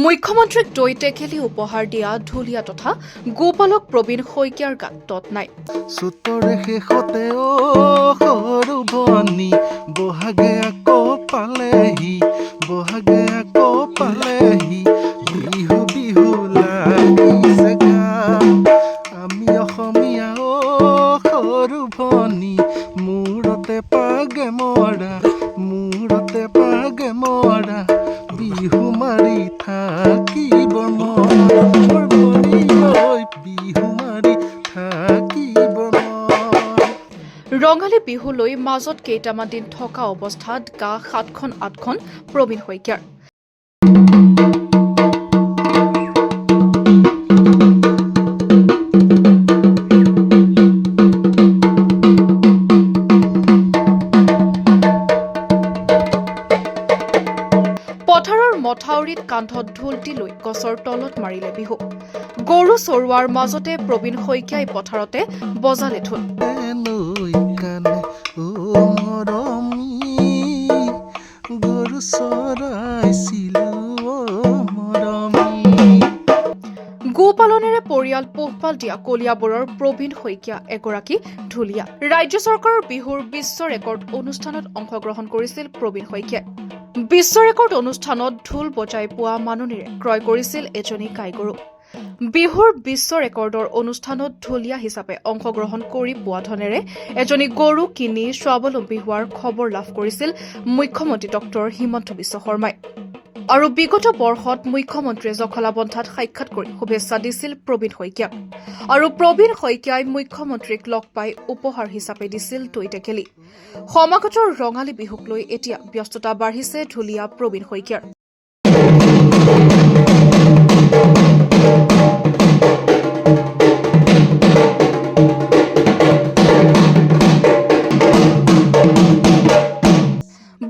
মুখ্যমন্ত্ৰীক দৈ টেকেলি উপহাৰ দিয়া ঢুলীয়া তথা গোপালক প্ৰবীণ শইকীয়াৰ গাত তত নাই। চুতৰে শেষতে সৰু বনি বহাগে আকৌ পালেহি, বহাগে আকৌ পালেহি, বিহু বিহু লাগিছে গান। আমি অসমীয়া সৰু ভনী, মূৰতে পাগে মৰা, মূৰতে পাগে মৰা, বিহু মাৰি থাকিব মন, বিহু মাৰি থাকিব মন। ৰঙালী বিহুলৈ মাজত কেইটামান দিন থকা অৱস্থাত গা 7খন-8খন প্ৰবীণ শইকীয়াৰ। পথাৰৰ মথাউৰিত কান্ধত ঢোলটি লৈ গছৰ তলত মাৰিলে বিহু। গৰু চৰোৱাৰ মাজতে প্ৰবীণ শইকীয়াই পথাৰতে বজালে ঢোল। গৰু চৰাইছিলো গোপালনেৰে পৰিয়াল পোহপাল দিয়া কলিয়াবৰৰ প্ৰবীণ শইকীয়া এগৰাকী ঢুলীয়া। ৰাজ্য চৰকাৰৰ বিহুৰ বিশ্ব ৰেকৰ্ড অনুষ্ঠানত অংশগ্ৰহণ কৰিছিল প্ৰবীণ শইকীয়াই। বিশ্ব ৰেকৰ্ড অনুষ্ঠানত ঢোল বজাই পোৱা মাননিৰে ক্ৰয় কৰিছিল এজনী গাই গৰু। বিহুৰ বিশ্ব ৰেকৰ্ডৰ অনুষ্ঠানত ঢুলীয়া হিচাপে অংশগ্ৰহণ কৰি পোৱা ধনেৰে এজনী গৰু কিনি স্বাৱলম্বী হোৱাৰ খবৰ লাভ কৰিছিল মুখ্যমন্ত্ৰী ডক্টৰ হিমন্ত বিশ্ব শৰ্মাই। আৰু বিগত বৰ্ষত মুখ্যমন্ত্ৰীয়ে জখলাবন্ধাত সাক্ষাৎ কৰি শুভেচ্ছা দিছিল প্ৰবীণ শইকীয়াক। আৰু প্ৰবীণ শইকীয়াই মুখ্যমন্ত্ৰীক লগ পাই উপহাৰ হিচাপে দিছিল দৈ টেকেলি। সমাগত ৰঙালী বিহুক লৈ এতিয়া ব্যস্ততা বাঢ়িছে ঢুলীয়া প্ৰবীণ শইকীয়াৰ।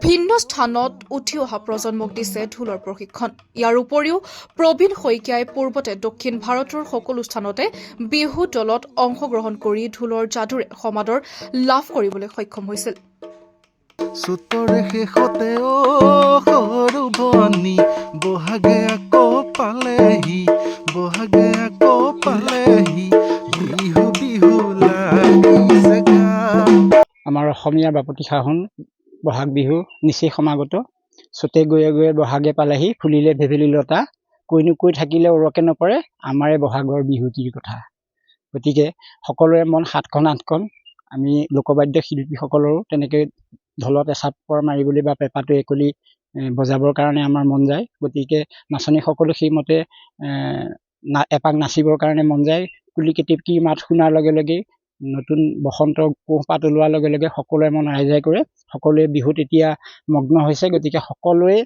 ভিন্ন স্থানত উঠি অহা প্ৰজন্মক দিছে ঢোলৰ প্ৰশিক্ষণ। ইয়াৰ উপৰিও প্ৰবীণ শইকীয়াই পূৰ্বতে দক্ষিণ ভাৰতৰ সকলো স্থানতে বিহু দলত অংশগ্ৰহণ কৰি ঢোলৰ যাদুৰে সমাদৰ লাভ কৰিবলৈ সক্ষম হৈছিল। চুতৰে শেষতে সৰু ভনী বহাগে আকৌ পালেহি, বহাগে আকৌ পালেহি, বিহু বিহু লাগিছে গান। আমাৰ অসমীয়া বাপতি সাহোন বহাগ বিহু নিচেই সমাগত। চতে গৈয়ে গৈয়ে বহাগে পালেহি, ফুলিলে ভেভেলি লতা, কৈনো কৈ থাকিলে ওৰকে নপৰে, আমাৰে বহাগৰ বিহুটিৰ কথা। গতিকে সকলোৰে মন 7খন-8খন। আমি লোকবাদ্য শিল্পীসকলৰো তেনেকৈ ঢোলত এচাপৰ মাৰিবলৈ বা পেঁপাটো একলি বজাবৰ কাৰণে আমাৰ মন যায়। গতিকে নাচনীসকলো সেইমতে এপাক নাচিবৰ কাৰণে মন যায়। কুলি কেতেকীৰ মাত শুনাৰ লগে লগে, নতুন বসন্ত কোঁহপাত ওলোৱাৰ লগে লগে সকলোৰে মন ৰাইজাই কৰে। সকলোৱে বিহুত এতিয়া মগ্ন হৈছে। গতিকে সকলোৱে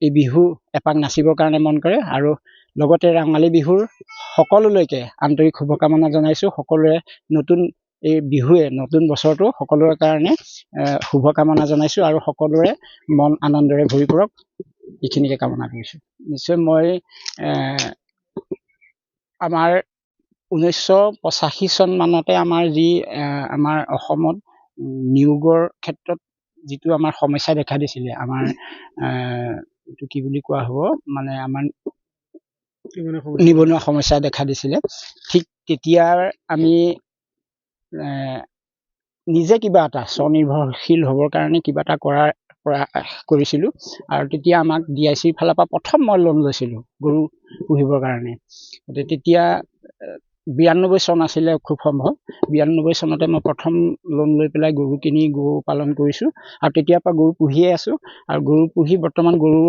এই বিহু এপাক নাচিবৰ কাৰণে মন কৰে। আৰু লগতে ৰঙালী বিহুৰ সকলোলৈকে আন্তৰিক শুভকামনা জনাইছোঁ। সকলোৰে নতুন এই বিহুৱে নতুন বছৰটো সকলোৰে কাৰণে শুভকামনা জনাইছোঁ আৰু সকলোৰে মন আনন্দৰে ভৰি পৰক, এইখিনিকে কামনা কৰিছোঁ। নিশ্চয় মই আমাৰ 1985 চন মানতে আমাৰ যি আমাৰ অসমত নিয়োগৰ ক্ষেত্ৰত যিটো আমাৰ সমস্যা দেখা দিছিলে, আমাৰ এইটো কি বুলি কোৱা হ'ব, মানে আমাৰ নিবনুৱা সমস্যা দেখা দিছিলে। ঠিক তেতিয়াৰ আমি নিজে কিবা এটা স্বনিৰ্ভৰশীল হ'বৰ কাৰণে কিবা এটা কৰাৰ প্ৰয়াস কৰিছিলোঁ। আৰু তেতিয়া আমাক DICৰ ফালৰ পৰা প্ৰথম মই লোন লৈছিলোঁ গৰু পুহিবৰ কাৰণে। গতিকে তেতিয়া 92 চন আছিলে খুব সম্ভৱ। 92 চনতে মই প্ৰথম লোন লৈ পেলাই গৰু কিনি গৰু পালন কৰিছোঁ। আৰু তেতিয়াৰ পৰা গৰু পুহিয়ে আছোঁ। আৰু গৰু পুহি বৰ্তমান গৰু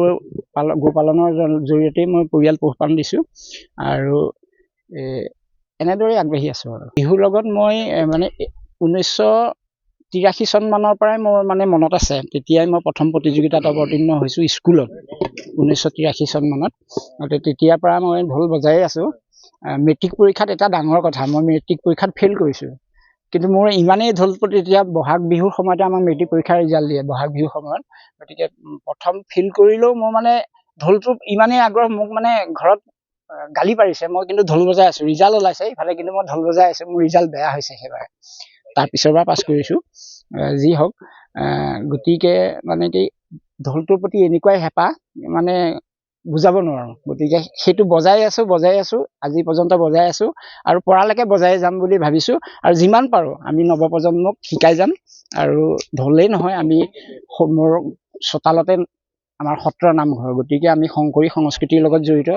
পালনৰ জৰিয়তে মই পৰিয়াল পোহপাল দিছোঁ। আৰু এনেদৰে আগবাঢ়ি আছোঁ। আৰু বিহুৰ লগত মই মানে 1983 চন মানৰ পৰাই মোৰ মানে মনত আছে। তেতিয়াই মই প্ৰথম প্ৰতিযোগিতাত অৱতীৰ্ণ হৈছোঁ স্কুলত, 1983 চন মানত। তেতিয়াৰ পৰা মই ঢোল বজায়ে আছোঁ। মেট্ৰিক পৰীক্ষাত এটা ডাঙৰ কথা, মই মেট্ৰিক পৰীক্ষাত ফেইল কৰিছোঁ। কিন্তু মোৰ ইমানেই ঢোল প্ৰতি, তেতিয়া বহাগ বিহুৰ সময়তে আমাক মেট্ৰিক পৰীক্ষাৰ ৰিজাল্ট দিয়ে বহাগ বিহুৰ সময়ত। গতিকে প্ৰথম ফেইল কৰিলেও মোৰ মানে ঢোলটো ইমানেই আগ্ৰহ, মোক মানে ঘৰত গালি পাৰিছে, মই কিন্তু ঢোল বজাই আছোঁ। ৰিজাল্ট ওলাইছে ইফালে, কিন্তু মই ঢোল বজাই আছোঁ। মোৰ ৰিজাল্ট বেয়া হৈছে সেইবাৰ, তাৰপিছৰ পৰা পাছ কৰিছোঁ। যি হওক, গতিকে মানে কি ঢোলটোৰ প্ৰতি এনেকুৱাই হেঁপাহ, মানে বুজাব নোৱাৰোঁ। গতিকে সেইটো বজাই আছোঁ আজি পৰ্যন্ত বজাই আছোঁ, আৰু পৰালৈকে বজাই যাম বুলি ভাবিছোঁ। আৰু যিমান পাৰোঁ আমি নৱপ্ৰজন্মক শিকাই যাম। আৰু ঢোলেই নহয়, আমি মোৰ চোতালতে আমাৰ সত্ৰ নামঘৰ, গতিকে আমি শংকৰী সংস্কৃতিৰ লগত জড়িত।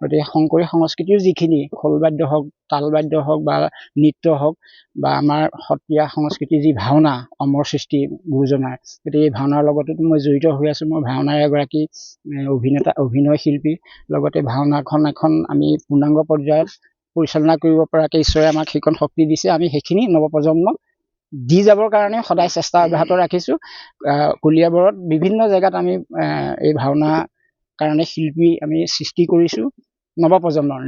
গতিকে শংকৰী সংস্কৃতিৰ যিখিনি খোলবাদ্য হওক, তালবাদ্য হওক বা নৃত্য হওক, বা আমাৰ সত্ৰীয়া সংস্কৃতিৰ যি ভাওনা, অমৰ সৃষ্টি গুৰুজনাৰ, গতিকে এই ভাওনাৰ লগতো মই জড়িত হৈ আছোঁ। মই ভাওনাৰ এগৰাকী অভিনয় শিল্পী, লগতে ভাওনাখন এখন আমি পূৰ্ণাংগ পৰ্যায়ত পৰিচালনা কৰিব পৰাকৈ ঈশ্বৰে আমাক সেইখন শক্তি দিছে। আমি সেইখিনি নৱপ্ৰজন্মক দি যাবৰ কাৰণে সদায় চেষ্টা অব্যাহত ৰাখিছোঁ। কলিয়াবৰত বিভিন্ন জেগাত আমি এই ভাওনা কাৰণে শিল্পী আমি সৃষ্টি কৰিছোঁ নৱপ্ৰজন্মৰ।